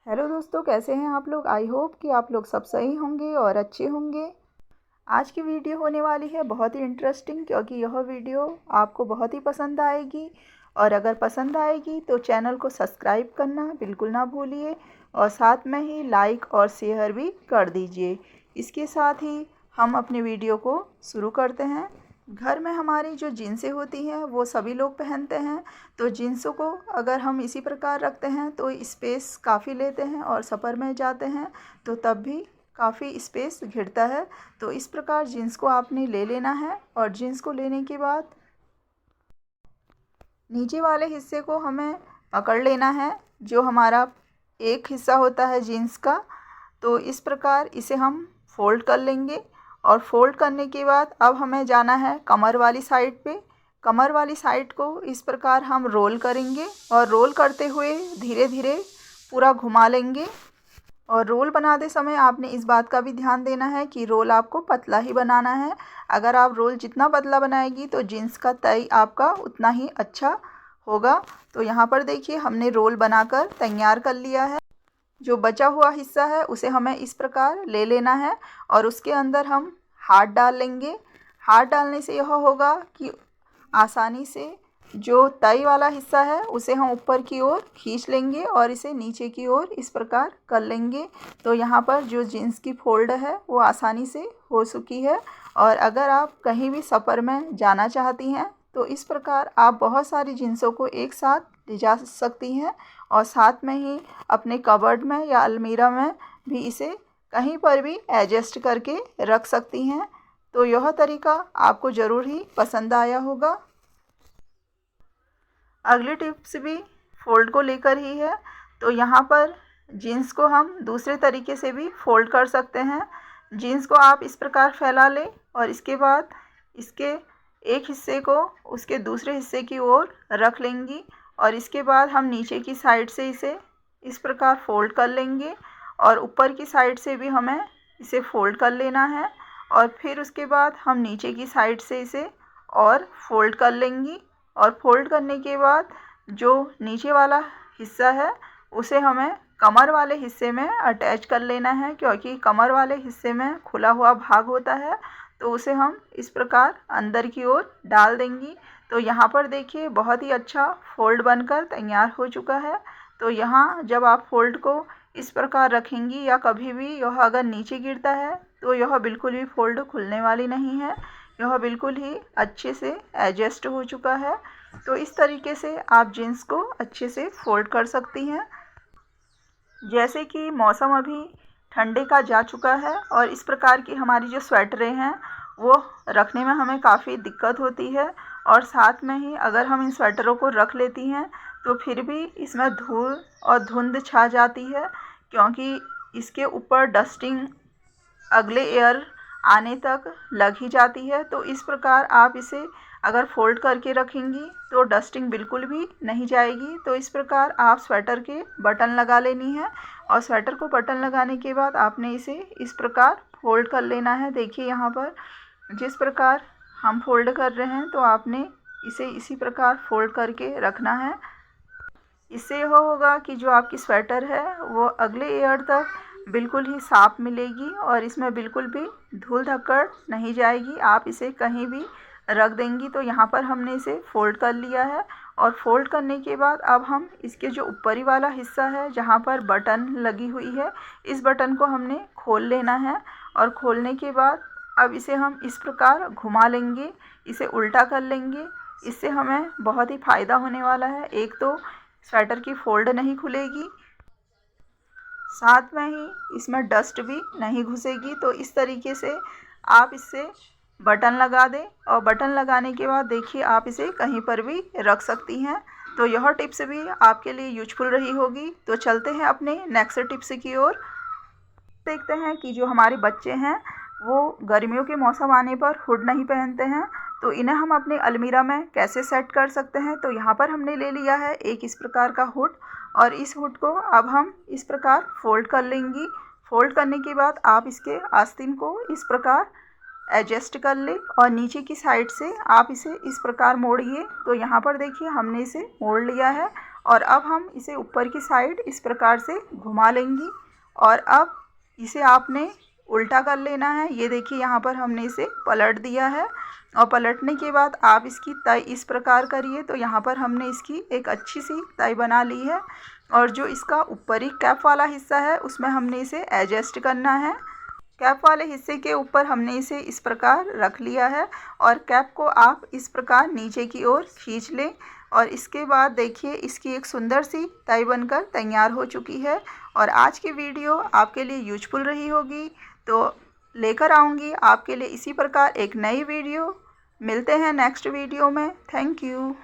Hello दोस्तों, कैसे हैं आप लोग। आई होप कि आप लोग सब सही होंगे और अच्छे होंगे। आज की वीडियो होने वाली है बहुत ही इंटरेस्टिंग, क्योंकि यह वीडियो आपको बहुत ही पसंद आएगी। और अगर पसंद आएगी तो चैनल को सब्सक्राइब करना बिल्कुल ना भूलिए और साथ में ही लाइक और शेयर भी कर दीजिए। इसके साथ ही हम अपने वीडियो को शुरू करते हैं। घर में हमारी जो जीन्सें होती हैं वो सभी लोग पहनते हैं। तो जीन्सों को अगर हम इसी प्रकार रखते हैं तो स्पेस काफ़ी लेते हैं और सफ़र में जाते हैं तो तब भी काफ़ी स्पेस घिरता है। तो इस प्रकार जीन्स को आपने ले लेना है और जीन्स को लेने के बाद नीचे वाले हिस्से को हमें पकड़ लेना है, जो हमारा एक हिस्सा होता है जीन्स का। तो इस प्रकार इसे हम फोल्ड कर लेंगे और फोल्ड करने के बाद अब हमें जाना है कमर वाली साइड पे। कमर वाली साइड को इस प्रकार हम रोल करेंगे और रोल करते हुए धीरे धीरे पूरा घुमा लेंगे। और रोल बनाते समय आपने इस बात का भी ध्यान देना है कि रोल आपको पतला ही बनाना है। अगर आप रोल जितना पतला बनाएगी तो जीन्स का तय आपका उतना ही अच्छा होगा। तो यहाँ पर देखिए हमने रोल बनाकर तैयार कर लिया है। जो बचा हुआ हिस्सा है उसे हमें इस प्रकार ले लेना है और उसके अंदर हम हाथ डाल लेंगे। हाथ डालने से यह होगा कि आसानी से जो तय वाला हिस्सा है उसे हम ऊपर की ओर खींच लेंगे और इसे नीचे की ओर इस प्रकार कर लेंगे। तो यहाँ पर जो जीन्स की फोल्ड है वो आसानी से हो चुकी है। और अगर आप कहीं भी सफ़र में जाना चाहती हैं तो इस प्रकार आप बहुत सारी जीन्सों को एक साथ ले जा सकती हैं और साथ में ही अपने कबर्ड में या अलमीरा में भी इसे कहीं पर भी एडजस्ट करके रख सकती हैं। तो यह तरीका आपको ज़रूर ही पसंद आया होगा। अगली टिप्स भी फोल्ड को लेकर ही है। तो यहाँ पर जीन्स को हम दूसरे तरीके से भी फोल्ड कर सकते हैं। जीन्स को आप इस प्रकार फैला लें और इसके बाद इसके एक हिस्से को उसके दूसरे हिस्से की ओर रख लेंगी और इसके बाद हम नीचे की साइड से इसे इस प्रकार फोल्ड कर लेंगे और ऊपर की साइड से भी हमें इसे फोल्ड कर लेना है। और फिर उसके बाद हम नीचे की साइड से इसे और फोल्ड कर लेंगी और फोल्ड करने के बाद जो नीचे वाला हिस्सा है उसे हमें कमर वाले हिस्से में अटैच कर लेना है, क्योंकि कमर वाले हिस्से में खुला हुआ भाग होता है। तो उसे हम इस प्रकार अंदर की ओर डाल देंगी। तो यहाँ पर देखिए बहुत ही अच्छा फोल्ड बनकर तैयार हो चुका है। तो यहाँ जब आप फोल्ड को इस प्रकार रखेंगी या कभी भी यह अगर नीचे गिरता है तो यह बिल्कुल भी फोल्ड खुलने वाली नहीं है। यह बिल्कुल ही अच्छे से एडजस्ट हो चुका है। तो इस तरीके से आप जीन्स को अच्छे से फोल्ड कर सकती हैं। जैसे कि मौसम अभी ठंडे का जा चुका है और इस प्रकार की हमारी जो स्वेटरें हैं वो रखने में हमें काफ़ी दिक्कत होती है। और साथ में ही अगर हम इन स्वेटरों को रख लेती हैं तो फिर भी इसमें धूल और धुंध छा जाती है, क्योंकि इसके ऊपर डस्टिंग अगले एयर आने तक लग ही जाती है। तो इस प्रकार आप इसे अगर फोल्ड करके रखेंगी तो डस्टिंग बिल्कुल भी नहीं जाएगी। तो इस प्रकार आप स्वेटर के बटन लगा लेनी है और स्वेटर को बटन लगाने के बाद आपने इसे इस प्रकार फोल्ड कर लेना है। देखिए यहाँ पर जिस प्रकार हम फोल्ड कर रहे हैं तो आपने इसे इसी प्रकार फोल्ड करके रखना है। इससे यह होगा कि जो आपकी स्वेटर है वो अगले एयर तक बिल्कुल ही साफ़ मिलेगी और इसमें बिल्कुल भी धूल धक्कड़ नहीं जाएगी। आप इसे कहीं भी रख देंगी। तो यहाँ पर हमने इसे फ़ोल्ड कर लिया है और फ़ोल्ड करने के बाद अब हम इसके जो ऊपरी वाला हिस्सा है जहाँ पर बटन लगी हुई है इस बटन को हमने खोल लेना है। और खोलने के बाद अब इसे हम इस प्रकार घुमा लेंगे, इसे उल्टा कर लेंगे। इससे हमें बहुत ही फ़ायदा होने वाला है। एक तो स्वेटर की फ़ोल्ड नहीं खुलेगी, साथ में ही इसमें डस्ट भी नहीं घुसेगी। तो इस तरीके से आप इससे बटन लगा दें और बटन लगाने के बाद देखिए आप इसे कहीं पर भी रख सकती हैं। तो यह टिप्स भी आपके लिए यूजफुल रही होगी। तो चलते हैं अपने नेक्स्ट टिप्स की ओर। देखते हैं कि जो हमारे बच्चे हैं वो गर्मियों के मौसम आने पर हुड नहीं पहनते हैं, तो इन्हें हम अपने अलमीरा में कैसे सेट कर सकते हैं। तो यहाँ पर हमने ले लिया है एक इस प्रकार का हुड और इस हुड को अब हम इस प्रकार फोल्ड कर लेंगी। फोल्ड करने के बाद आप इसके आस्तीन को इस प्रकार एडजस्ट कर ले और नीचे की साइड से आप इसे इस प्रकार मोड़िए। तो यहाँ पर देखिए हमने इसे मोड़ लिया है और अब हम इसे ऊपर की साइड इस प्रकार से घुमा लेंगी और अब इसे आपने उल्टा कर लेना है। ये देखिए यहाँ पर हमने इसे पलट दिया है और पलटने के बाद आप इसकी तय इस प्रकार करिए। तो यहाँ पर हमने इसकी एक अच्छी सी तय बना ली है और जो इसका ऊपरी कैप वाला हिस्सा है उसमें हमने इसे एडजस्ट करना है। कैप वाले हिस्से के ऊपर हमने इसे इस प्रकार रख लिया है और कैप को आप इस प्रकार नीचे की ओर खींच लें और इसके बाद देखिए इसकी एक सुंदर सी टाई बनकर तैयार हो चुकी है। और आज की वीडियो आपके लिए यूजफुल रही होगी, तो लेकर आऊँगी आपके लिए इसी प्रकार एक नई वीडियो। मिलते हैं नेक्स्ट वीडियो में। Thank you.